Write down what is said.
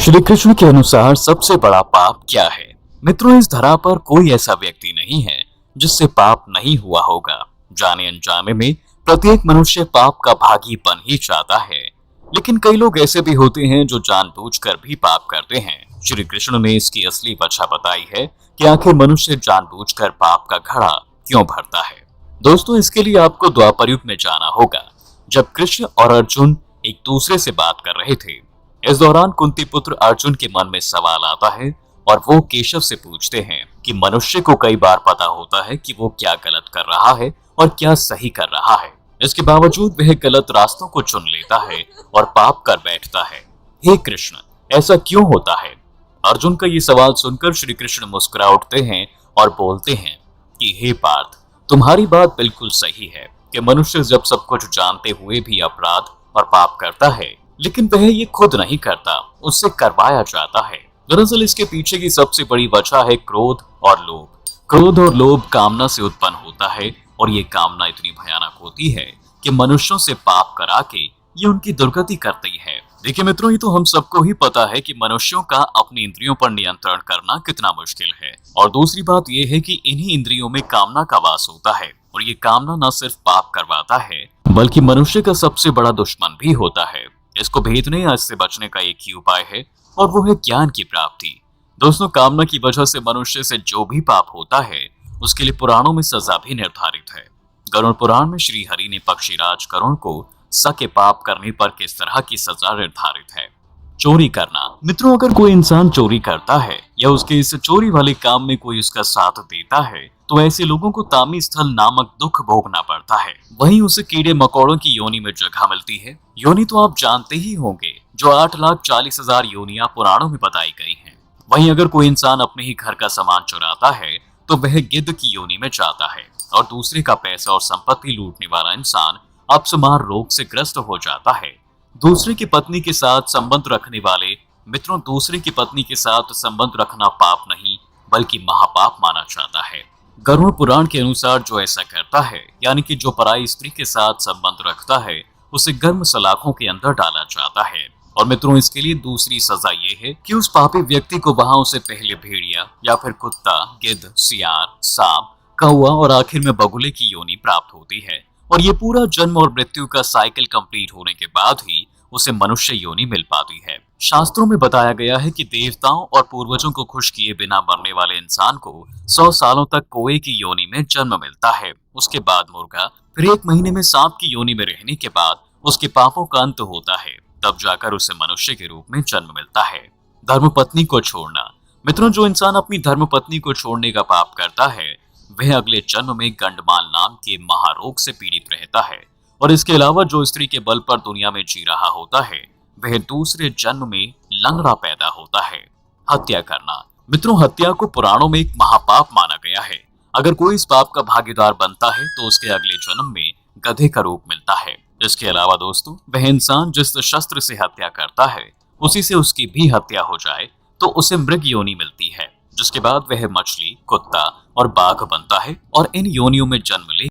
श्री कृष्ण के अनुसार सबसे बड़ा पाप क्या है? मित्रों, इस धरा पर कोई ऐसा व्यक्ति नहीं है जिससे पाप नहीं हुआ होगा। जाने अनजाने में प्रत्येक मनुष्य पाप का भागीपन ही चाहता है, लेकिन कई लोग ऐसे भी होते हैं जो जानबूझकर भी पाप करते हैं। श्री कृष्ण ने इसकी असली वजह बताई है कि आखिर मनुष्य जानबूझकर पाप का घड़ा क्यों भरता है। दोस्तों, इसके लिए आपको द्वापर युग में जाना होगा, जब कृष्ण और अर्जुन एक दूसरे से बात कर रहे थे। इस दौरान कुंती पुत्र अर्जुन के मन में सवाल आता है और वो केशव से पूछते हैं कि मनुष्य को कई बार पता होता है कि वो क्या गलत कर रहा है और क्या सही कर रहा है। इसके बावजूद वह गलत रास्तों को चुन लेता है और पाप कर बैठता है। हे कृष्ण, ऐसा क्यों होता है? अर्जुन का ये सवाल सुनकर श्री कृष्ण मुस्कुरा उठते हैं और बोलते हैं कि हे पार्थ, तुम्हारी बात बिल्कुल सही है कि मनुष्य जब सब कुछ जानते हुए भी अपराध और पाप करता है, लेकिन वह ये खुद नहीं करता, उससे करवाया जाता है। दरअसल इसके पीछे की सबसे बड़ी वजह है क्रोध और लोभ। क्रोध और लोभ कामना से उत्पन्न होता है और ये कामना इतनी भयानक होती है कि मनुष्यों से पाप करा के ये उनकी दुर्गति करती है। देखिए मित्रों, ये तो हम सबको ही पता है कि मनुष्यों का अपनी इंद्रियों पर नियंत्रण करना कितना मुश्किल है। और दूसरी बात यह है कि इन्हीं इंद्रियों में कामना का वास होता है और ये कामना न सिर्फ पाप करवाता है बल्कि मनुष्य का सबसे बड़ा दुश्मन भी होता है। इसको भेदने या इससे बचने का एक ही उपाय है और वो है ज्ञान की प्राप्ति। दोस्तों, कामना की वजह से मनुष्य से जो भी पाप होता है उसके लिए पुराणों में सजा भी निर्धारित है। गरुड़ पुराण में श्री हरि ने पक्षीराज गरुड़ को सके पाप करने पर किस तरह की सजा निर्धारित है। चोरी करना। मित्रों, अगर कोई इंसान चोरी करता है या उसके इस चोरी वाले काम में कोई उसका साथ देता है तो ऐसे लोगों को तामी स्थल नामक दुख भोगना पड़ता है। वहीं उसे कीड़े मकोड़ों की योनि में जगह मिलती है। योनि तो आप जानते ही होंगे, जो 8,40,000 योनियां पुराणों में बताई गई हैं। वहीं अगर कोई इंसान अपने ही घर का सामान चुराता है तो वह गिद्ध की योनि में जाता है और दूसरे का पैसा और संपत्ति लूटने वाला इंसान अपस्मार रोग से ग्रस्त हो जाता है। दूसरे की पत्नी के साथ संबंध रखने वाले मित्रों, दूसरे की पत्नी के साथ संबंध रखना पाप नहीं बल्कि महापाप माना जाता है। गरुड़ पुराण के अनुसार जो ऐसा करता है, यानी कि जो पराई स्त्री के साथ संबंध रखता है, उसे गर्म सलाखों के अंदर डाला जाता है। और मित्रों, इसके लिए दूसरी सजा ये है कि उस पापी व्यक्ति को वहां उसे पहले भेड़िया या फिर कुत्ता, गिद्ध, सियार, सांप, कौआ और आखिर में बगुले की योनि प्राप्त होती है। और ये पूरा जन्म और मृत्यु का साइकिल कंप्लीट होने के बाद ही उसे मनुष्य योनि मिल पाती है। शास्त्रों में बताया गया है कि देवताओं और पूर्वजों को खुश किए बिना मरने वाले इंसान को 100 सालों तक कौए की योनि में जन्म मिलता है, उसके बाद मुर्गा, फिर 1 महीने में सांप की योनि में रहने के बाद उसके पापों का अंत होता है, तब जाकर उसे मनुष्य के रूप में जन्म मिलता है। धर्मपत्नी को छोड़ना। मित्रों, जो इंसान अपनी धर्मपत्नी को छोड़ने का पाप करता है वह अगले जन्म में गंडमाल नाम के महारोग से पीड़ित रहता है। और इसके अलावा जो स्त्री के बल पर दुनिया में जी रहा होता है वह दूसरे जन्म में लंगड़ा पैदा होता है। हत्या करना। मित्रों, हत्या को पुराणों में एक महापाप माना गया है। अगर कोई इस पाप का भागीदार बनता है तो उसके अगले जन्म में गधे का रूप मिलता है। इसके अलावा दोस्तों, वह इंसान जिस शस्त्र से हत्या करता है उसी से उसकी भी हत्या हो जाए तो उसे मृग योनि मिलती है, जिसके बाद वह मछली, कुत्ता और बाघ बनता है और इन योनियों में जन्म ले